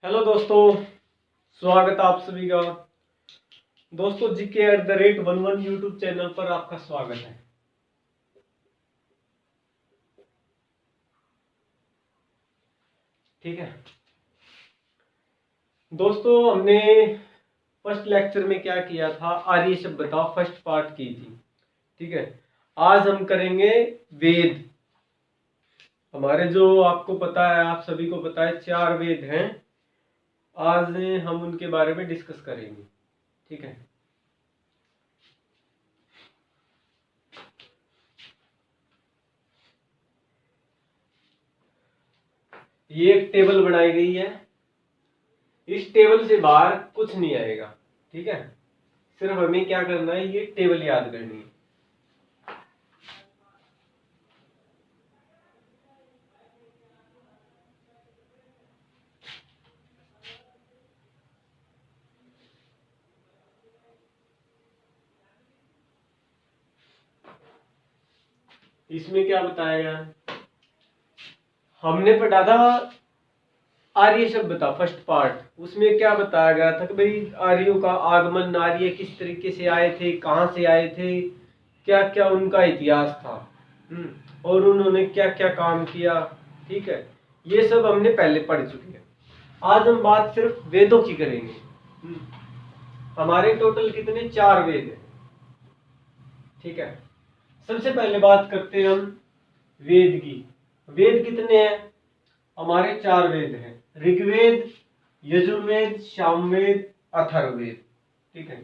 Hello दोस्तों, स्वागत है आप सभी का। दोस्तों GK@11 यूट्यूब चैनल पर आपका स्वागत है। ठीक है दोस्तों, हमने फर्स्ट लेक्चर में क्या किया था, आर्य सभ्यता फर्स्ट पार्ट की थी। ठीक है, आज हम करेंगे वेद। हमारे जो आपको पता है, आप सभी को पता है, 4 वेद हैं। आज हम उनके बारे में डिस्कस करेंगे। ठीक है, ये एक टेबल बनाई गई है। इस टेबल से बाहर कुछ नहीं आएगा। ठीक है, सिर्फ हमें क्या करना है, ये टेबल याद करनी है। इसमें क्या बताया गया, हमने पढ़ा था आर्य सभ्यता फर्स्ट पार्ट। उसमें क्या बताया गया था कि भाई आर्यों का आगमन, आर्य किस तरीके से आए थे, कहाँ से आए थे, क्या क्या उनका इतिहास था, और उन्होंने क्या क्या काम किया। ठीक है, ये सब हमने पहले पढ़ चुके हैं। आज हम बात सिर्फ वेदों की करेंगे। हमारे टोटल कितने, 4 वेद हैं। ठीक है, सबसे पहले बात करते हैं हम वेद की। वेद कितने हैं, हमारे 4 वेद हैं। ऋग्वेद, यजुर्वेद, सामवेद, अथर्ववेद। ठीक है,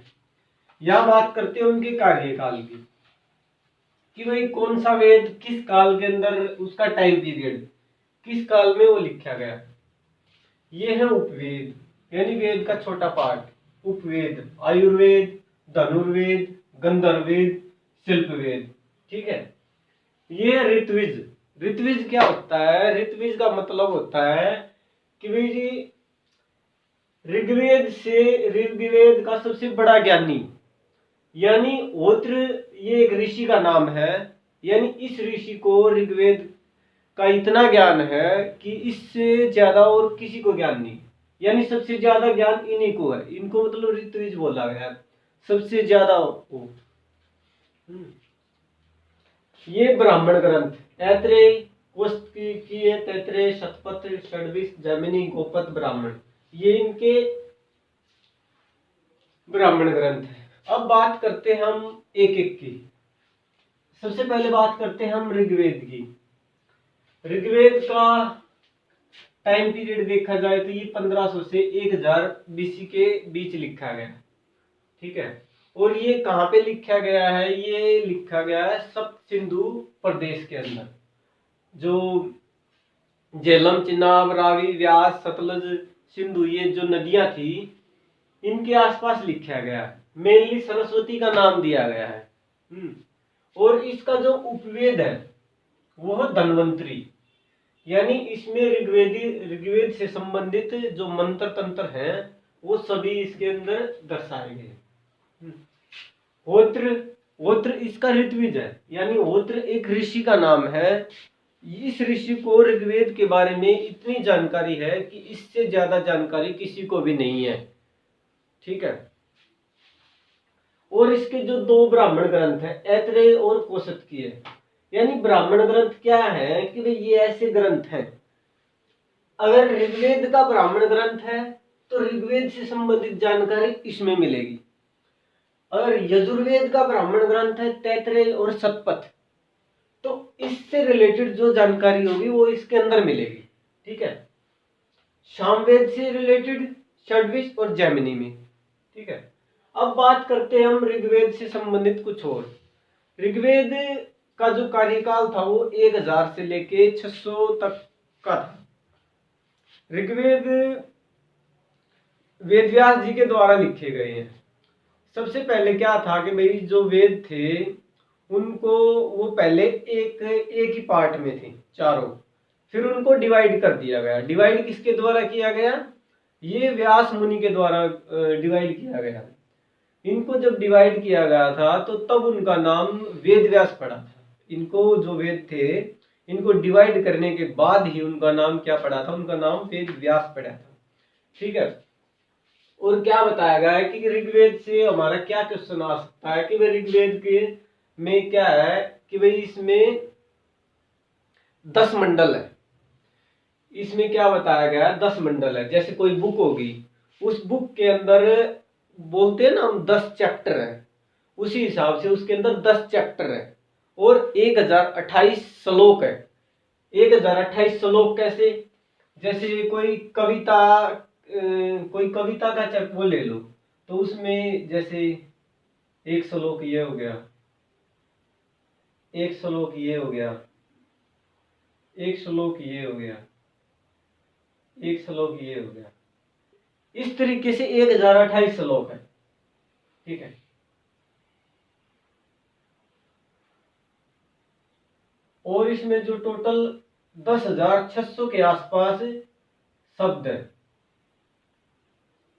यह बात करते हैं उनके कार्यकाल की, कि भाई कौन सा वेद किस काल के अंदर, उसका टाइम पीरियड किस काल में वो लिखा गया। ये है उपवेद, यानी वेद का छोटा पार्ट। उपवेद आयुर्वेद, धनुर्वेद, गंधर्ववेद, शिल्पवेद। ठीक है, ये है ऋत्विज। ऋत्विज क्या होता है, ऋत्विज का मतलब होता है कि भाई जी ऋग्वेद से, ऋग्वेद का सबसे बड़ा ज्ञानी, यानी होत्र, ये एक ऋषि का नाम है। यानी इस ऋषि को ऋग्वेद का इतना ज्ञान है कि इससे ज्यादा और किसी को ज्ञान नहीं। यानी सबसे ज्यादा ज्ञान इन्हीं को है, इनको मतलब ऋत्विज बोला गया, सबसे ज्यादा वो। ये ब्राह्मण ग्रंथ ऐत्रेय, कुस्तकीय, तैत्रेय, शतपथ, षड्विश, जैमिनी, गोपद, ब्राह्मण, ये इनके ब्राह्मण ग्रंथ है। अब बात करते हैं हम एक एक की। सबसे पहले बात करते हैं हम ऋग्वेद की। ऋग्वेद का टाइम पीरियड देखा जाए तो ये 1500 से 1000 BC के बीच लिखा गया। ठीक है, और ये कहाँ पे लिखा गया है, ये लिखा गया है सप्त सिंधु प्रदेश के अंदर। जो झेलम, चिनाब, रावी, व्यास, सतलज, सिंधु, ये जो नदियां थी, इनके आसपास लिखा गया है। मेनली सरस्वती का नाम दिया गया है। और इसका जो उपवेद है वो है धन्वंतरी। यानी इसमें ऋग्वेद से संबंधित जो मंत्र तंत्र हैं वो सभी इसके अंदर दर्शाए गए। होत्र, होत्र इसका ऋत्विज है। यानी होत्र एक ऋषि का नाम है। इस ऋषि को ऋग्वेद के बारे में इतनी जानकारी है कि इससे ज्यादा जानकारी किसी को भी नहीं है। ठीक है, और इसके जो 2 ब्राह्मण ग्रंथ है, ऐत्रेय और कौशिकी, यानी ब्राह्मण ग्रंथ क्या है कि भाई ये ऐसे ग्रंथ हैं, अगर ऋग्वेद का ब्राह्मण ग्रंथ है तो ऋग्वेद से संबंधित जानकारी इसमें मिलेगी। अगर यजुर्वेद का ब्राह्मण ग्रंथ है, तैत्रेय और शतपथ, तो इससे रिलेटेड जो जानकारी होगी वो इसके अंदर मिलेगी। ठीक है, सामवेद से रिलेटेड षड्विश और जैमिनी में। ठीक है, अब बात करते हैं हम ऋग्वेद से संबंधित कुछ और। ऋग्वेद का जो कार्यकाल था वो 1000 से लेके 600 तक का था। ऋग्वेद वेदव्यास जी के द्वारा लिखे गए हैं। सबसे पहले क्या था कि भाई जो वेद थे उनको, वो पहले एक ही पार्ट में थे चारों, फिर उनको डिवाइड कर दिया गया। डिवाइड किसके द्वारा किया गया, ये व्यास मुनि के द्वारा डिवाइड किया गया। इनको जब डिवाइड किया गया था तो तब उनका नाम वेद व्यास पड़ा था। इनको जो वेद थे, इनको डिवाइड करने के बाद ही उनका नाम क्या पड़ा था, उनका नाम वेद व्यास पड़ा था। ठीक है। और क्या बताया गया है कि ऋग्वेद से हमारा क्या क्वेश्चन आ सकता है कि भाई ऋग्वेद के में क्या है कि भाई इसमें 10 मंडल है। इसमें क्या बताया गया है, 10 मंडल है। जैसे कोई बुक होगी, उस बुक के अंदर बोलते हैं ना हम 10 चैप्टर है, उसी हिसाब से उसके अंदर 10 चैप्टर है और 1028 श्लोक है। 1028 श्लोक कैसे, जैसे कोई कविता का चैप्टर वो ले लो, तो उसमें जैसे एक श्लोक ये हो गया, एक श्लोक ये हो गया, एक श्लोक ये हो गया, एक श्लोक ये हो गया, इस तरीके से 1028 श्लोक है। ठीक है। और इसमें जो टोटल 10,600 के आसपास शब्द है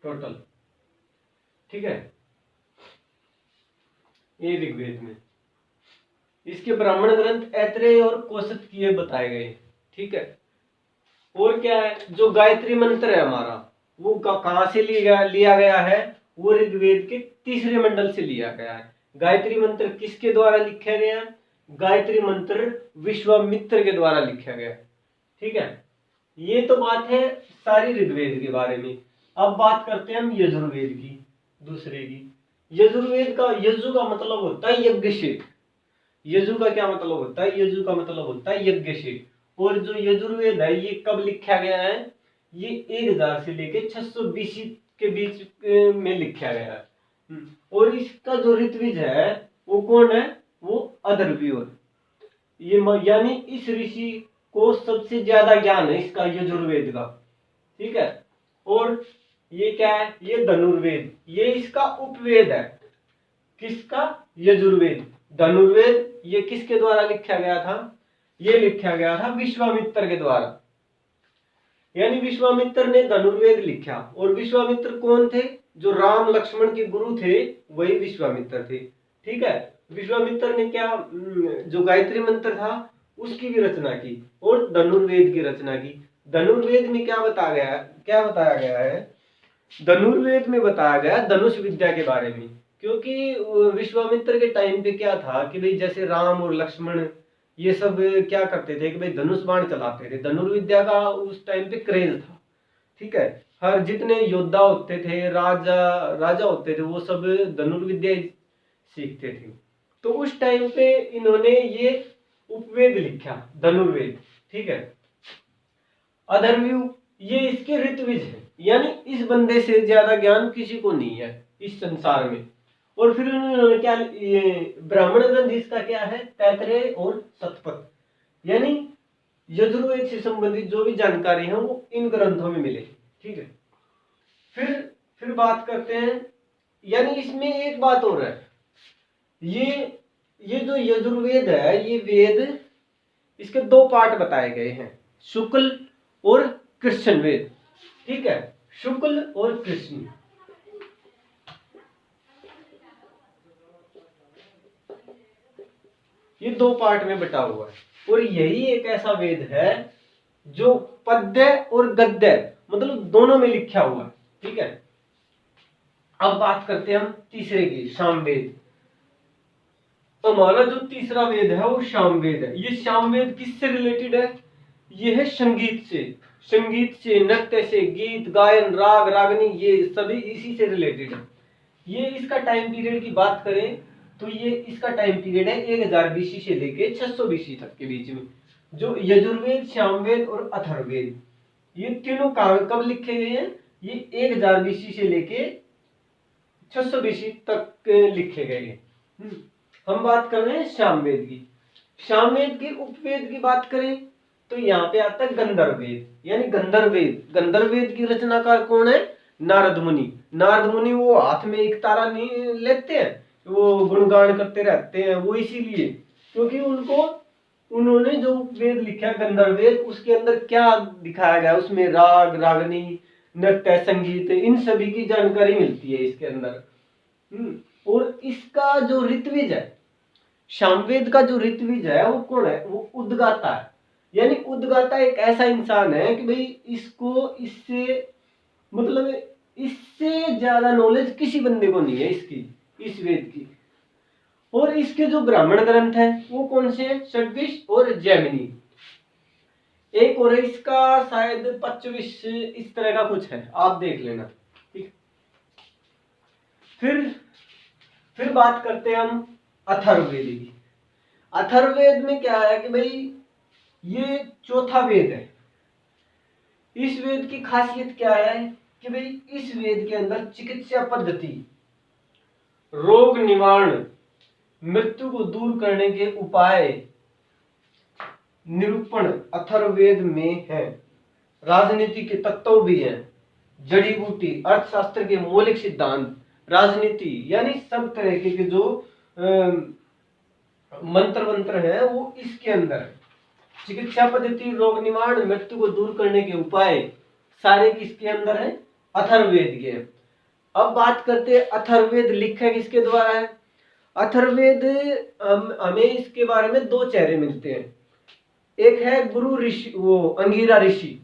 टोटल। ठीक है, ये ऋग्वेद में। इसके ब्राह्मण ग्रंथ ऐत्रेय और कौशिक बताए गए। ठीक है। और क्या है, जो गायत्री मंत्र है हमारा, वो कहां से लिया गया है, वो ऋग्वेद के तीसरे मंडल से लिया गया है। गायत्री मंत्र किसके द्वारा लिखा गया, गायत्री मंत्र विश्वामित्र के द्वारा लिखा गया। ठीक है, ये तो बात है सारी ऋग्वेद के बारे में। अब बात करते हैं हम यजुर्वेद की, दूसरे की। यजुर्वेद का, यजु का मतलब होता है यज्ञशील। यजु का क्या मतलब होता है, यजु का मतलब होता है यज्ञशील। और जो यजुर्वेद है ये कब लिखा गया है, ये 1000 से लेके 600 BC के बीच में लिखा गया है। और इसका जो ऋत्विज है वो कौन है, वो अदर्व्यूर। ये यानी इस ऋषि को सबसे ज्यादा ज्ञान है इसका, यजुर्वेद का। ठीक है। और ये क्या है, ये धनुर्वेद, ये इसका उपवेद है। किसका, यजुर्वेद। धनुर्वेद ये किसके द्वारा लिखा गया था, ये लिखा गया था विश्वामित्र के द्वारा। यानी विश्वामित्र ने धनुर्वेद लिखा। और विश्वामित्र कौन थे, जो राम लक्ष्मण के गुरु थे वही विश्वामित्र थे। ठीक है। विश्वामित्र ने क्या, जो गायत्री मंत्र था उसकी भी रचना की और धनुर्वेद की रचना की। धनुर्वेद में क्या बताया गया है, धनुर्वेद में बताया गया धनुष विद्या के बारे में। क्योंकि विश्वामित्र के टाइम पे क्या था कि भाई जैसे राम और लक्ष्मण ये सब क्या करते थे कि भाई धनुष बाण चलाते थे। धनुर्विद्या का उस टाइम पे क्रेज था। ठीक है। हर जितने योद्धा होते थे, राजा होते थे, वो सब धनुर्विद्या सीखते थे। तो उस टाइम पे इन्होंने ये उपवेद लिखा, धनुर्वेद। ठीक है। अधर्व्यू ये इसके ऋत्विज है, यानी इस बंदे से ज्यादा ज्ञान किसी को नहीं है इस संसार में। और फिर उन्होंने क्या, ये ब्राह्मण ग्रंथ इसका क्या है, तैत्रेय और शतपथ। यानी यजुर्वेद से संबंधित जो भी जानकारी है वो इन ग्रंथों में मिले। ठीक है। फिर बात करते हैं, यानी इसमें एक बात और है, ये जो यजुर्वेद है, ये वेद इसके 2 पार्ट बताए गए हैं, शुक्ल और कृष्ण वेद। ठीक है, शुक्ल और कृष्ण। ये 2 पार्ट में बटा हुआ है। और यही एक ऐसा वेद है जो पद्य और गद्य मतलब दोनों में लिखा हुआ है। ठीक है। अब बात करते हैं हम तीसरे की, सामवेद। हमारा जो तीसरा वेद है वो सामवेद है। ये सामवेद किससे रिलेटेड है, ये है संगीत से, नृत्य से, गीत गायन, राग रागनी, ये सभी इसी से रिलेटेड है। ये इसका टाइम पीरियड की बात करें तो ये इसका टाइम पीरियड है 1000 BC से लेके 600 BC तक के बीच में। जो यजुर्वेद, सामवेद और अथर्ववेद, ये तीनों कब लिखे गए हैं, ये 1000 BC से लेके 600 BC तक लिखे गए हैं। हम बात कर रहे हैं सामवेद की। सामवेद के उपवेद की बात करें तो यहाँ पे आता है गंधर्ववेद, यानी गंधर्ववेद। गंधर्ववेद की रचनाकार कौन है, नारद मुनि। नारद मुनि वो हाथ में एक तारा नहीं लेते हैं, वो गुणगान करते रहते हैं। वो इसीलिए क्योंकि उन्होंने जो वेद लिखा गंधर्ववेद, उसके अंदर क्या दिखाया गया, उसमें राग रागनी, नृत्य, संगीत, इन सभी की जानकारी मिलती है इसके अंदर। और इसका जो ऋत्विज है, सामवेद का जो ऋत्विज है वो कौन है, वो उद्गाता है। यानी उद्गाता एक ऐसा इंसान है कि भाई इससे मतलब इससे ज्यादा नॉलेज किसी बंदे को नहीं है इसकी, इस वेद की। और इसके जो ब्राह्मण ग्रंथ है वो कौन से हैं? षड्विश और जैमिनी। एक और है इसका शायद पंचविश, इस तरह का कुछ है, आप देख लेना। ठीक। फिर बात करते हैं हम अथर्ववेद की। अथर्ववेद में क्या है कि भाई ये चौथा वेद है। इस वेद की खासियत क्या है कि भाई इस वेद के अंदर चिकित्सा पद्धति, रोग निवारण, मृत्यु को दूर करने के उपाय निरूपण अथर्ववेद में है। राजनीति के तत्व भी हैं, जड़ी बूटी, अर्थशास्त्र के मौलिक सिद्धांत, राजनीति यानी सब तरह के जो मंत्र वंत्र है वो इसके अंदर है। चिकित्सा पद्धति, रोग निवारण, मृत्यु को दूर करने के उपाय सारे किसके अंदर है? अथर्ववेद के। अब बात करते हैं अथर्ववेद लिखा किसके द्वारा है। अथर्ववेद हमें इसके बारे में दो चेहरे मिलते हैं। एक है गुरु ऋषि, वो अंगिरा ऋषि,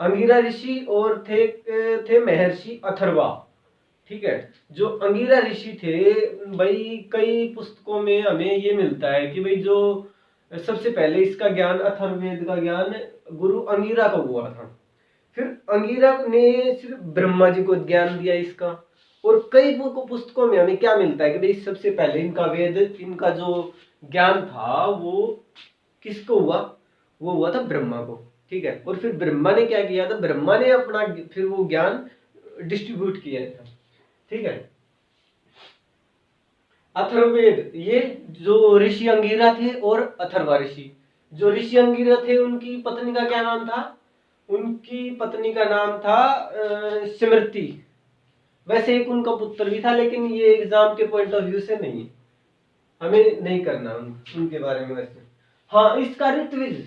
अंगिरा ऋषि, और थे महर्षि अथर्वा। ठीक है। जो अंगिरा ऋषि थे भाई, कई पुस्तकों में हमें ये मिलता है कि भाई जो सबसे पहले इसका ज्ञान, अथर्ववेद का ज्ञान गुरु अंगिरा को हुआ था। फिर अंगिरा ने सिर्फ ब्रह्मा जी को ज्ञान दिया इसका। और कई पुस्तकों में हमें क्या मिलता है कि भाई सबसे पहले इनका वेद, इनका जो ज्ञान था वो किसको हुआ? वो हुआ था ब्रह्मा को। ठीक है। और फिर ब्रह्मा ने क्या किया था? ब्रह्मा ने अपना फिर वो ज्ञान डिस्ट्रीब्यूट किया था। ठीक है। अथर्ववेद, ये जो ऋषि अंगिरा थे और अथर्वा ऋषि, जो ऋषि अंगिरा थे उनकी पत्नी का क्या नाम था? उनकी पत्नी का नाम था स्मृति। वैसे एक उनका पुत्र भी था, लेकिन ये एग्जाम के पॉइंट ऑफ व्यू से नहीं है, हमें नहीं करना उनके बारे में। वैसे हाँ, इसका ऋत्विज,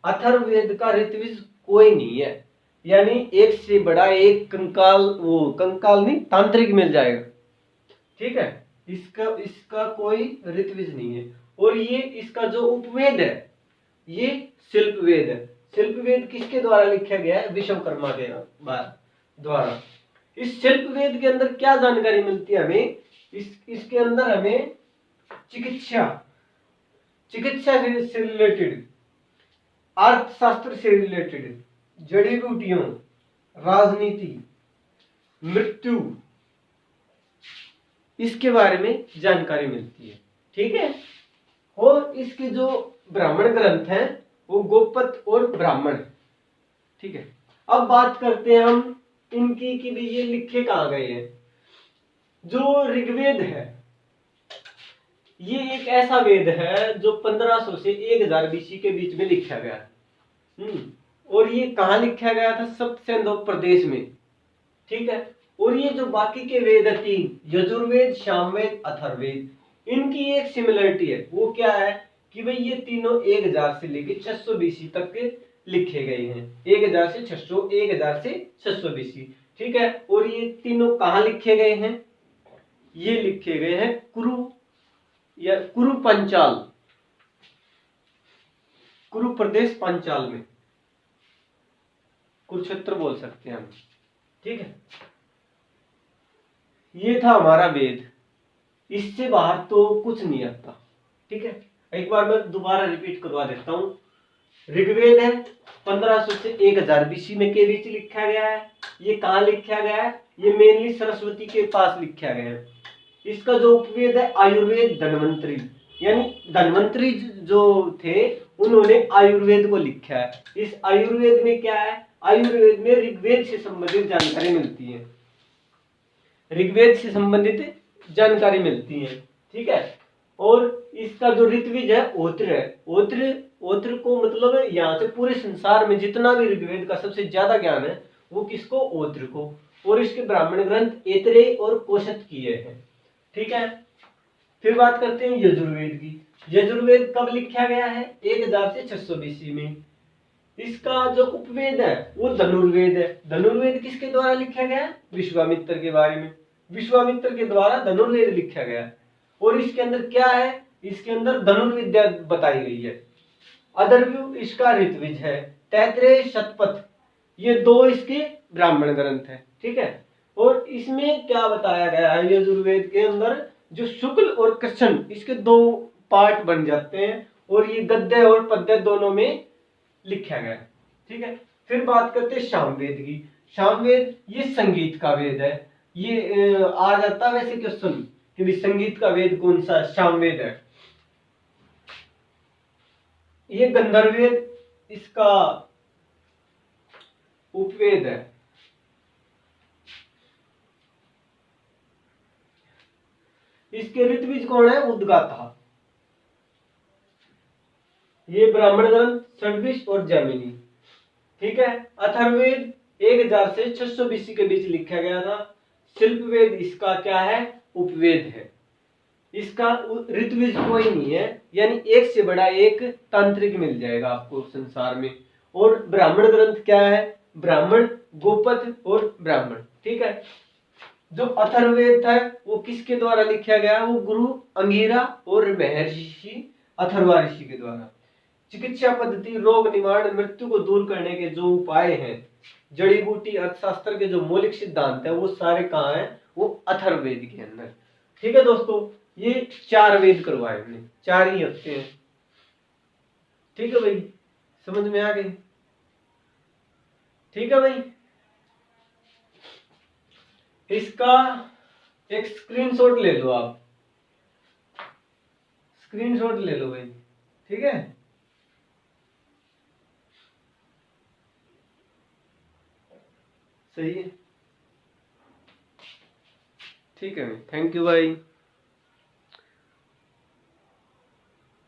अथर्ववेद का ऋत्विज कोई नहीं है। यानी एक से बड़ा एक कंकाल, वो कंकाल नहीं, तांत्रिक मिल जाएगा। ठीक है। इसका कोई ऋत्विज नहीं है। और ये इसका जो उपवेद है ये शिल्पवेद है। शिल्पवेद किसके द्वारा लिखा गया है? विश्वकर्मा के द्वारा। इस शिल्पवेद के अंदर क्या जानकारी मिलती है हमें? इसके अंदर हमें चिकित्सा से रिलेटेड, अर्थशास्त्र से रिलेटेड, जड़ी बूटियों, राजनीति, मृत्यु, इसके बारे में जानकारी मिलती है। ठीक है। और इसके जो ब्राह्मण ग्रंथ हैं वो गोपत और ब्राह्मण। ठीक है। अब बात करते हैं हम इनकी कि भी ये लिखे कहाँ गए हैं। जो ऋग्वेद है ये एक ऐसा वेद है जो 1500 से 1000 बीसी के बीच में लिखा गया। और ये कहाँ लिखा गया था? सप्तसेंधो प्रदेश में। ठीक है। और ये जो बाकी के वेद है तीन, यजुर्वेद, सामवेद, अथर्ववेद, इनकी एक सिमिलरिटी है। वो क्या है कि भाई ये तीनों 1000 से लेके 600 बीसी तक के लिखे गए हैं। 1000 से 600, 1000 से 600 बीसी। ठीक है। और ये तीनों कहाँ लिखे गए हैं? ये लिखे गए हैं कुरु या कुरु पंचाल, कुरु प्रदेश पंचाल में, कुरुक्षेत्र बोल सकते हैं हम। ठीक है। ये था हमारा वेद, इससे बाहर तो कुछ नहीं आता। ठीक है। एक बार मैं दोबारा रिपीट करवा देता हूं। ऋग्वेद है 1500 से 1000 बीसी में के बीच लिखा गया है। ये कहाँ लिखा गया है? ये मेनली सरस्वती के पास लिखा गया है। इसका जो उपवेद है आयुर्वेद, धन्वंतरी, यानी धन्वंतरी जो थे उन्होंने आयुर्वेद को लिखा है। इस आयुर्वेद में क्या है? आयुर्वेद में ऋग्वेद से संबंधित जानकारी मिलती है, ऋग्वेद से संबंधित जानकारी मिलती है। ठीक है। और इसका जो ऋत्विज है ओत्र है। ओत्र को मतलब यहाँ से पूरे संसार में जितना भी ऋग्वेद का सबसे ज्यादा ज्ञान है वो किसको? ओत्र को। और इसके ब्राह्मण ग्रंथ ऐतरेय और कोशत किए हैं। ठीक है। फिर बात करते हैं यजुर्वेद की। यजुर्वेद कब लिखा गया है? 1000 से 600 बीसी में। इसका जो उपवेद है वो धनुर्वेद है। धनुर्वेद किसके द्वारा लिखा गया है? विश्वामित्र के बारे में, विश्वामित्र के द्वारा धनुर्वेद लिखा गया है। और इसके अंदर क्या है? इसके अंदर धनुर्विद्या बताई गई है। अदरव्यू इसका ऋत्विज है। तैतरेय, शतपथ, ये दो इसके ब्राह्मण ग्रंथ है, ठीक है। और इसमें क्या बताया गया है, यजुर्वेद के अंदर जो शुक्ल और कृष्ण इसके दो पार्ट बन जाते हैं, और ये गद्य और पद्य दोनों में लिखा गया है, ठीक है। फिर बात करते हैं सामवेद की। सामवेद ये संगीत का वेद है। ये आ जाता है वैसे क्वेश्चन कि भी संगीत का वेद कौन सा है, सामवेद है। ये गंधर्व वेद इसका उपवेद है। इसके ऋत्विज कौन है, उद्गाता। ये ब्राह्मण ग्रंथ षड्विश और जैमिनी, ठीक है। अथर्ववेद 1000 से 600 BC के बीच लिखा गया था। शिल्पवेद इसका क्या है, उपवेद है। इसका ऋत्विज कोई नहीं है, यानी एक से बड़ा एक तांत्रिक मिल जाएगा आपको संसार में। और ब्राह्मण ग्रंथ क्या है, ब्राह्मण, गोपथ और ब्राह्मण, ठीक है। जो अथर्ववेद था वो किसके द्वारा लिखा गया, वो गुरु अंगिरा और महर्षि अथर्वा ऋषि के द्वारा। चिकित्सा पद्धति, रोग निवारण, मृत्यु को दूर करने के जो उपाय हैं, जड़ी बूटी, अर्थशास्त्र के जो मौलिक सिद्धांत है, वो सारे कहाँ हैं, वो अथर्ववेद के अंदर, ठीक है दोस्तों। ये 4 वेद करवाए हमने, 4 ही हफ्ते हैं, ठीक है भाई, समझ में आ गई, ठीक है भाई। इसका एक स्क्रीनशॉट ले लो आप, स्क्रीनशॉट ले लो भाई, ठीक है। सही है, ठीक है भाई, थैंक यू भाई।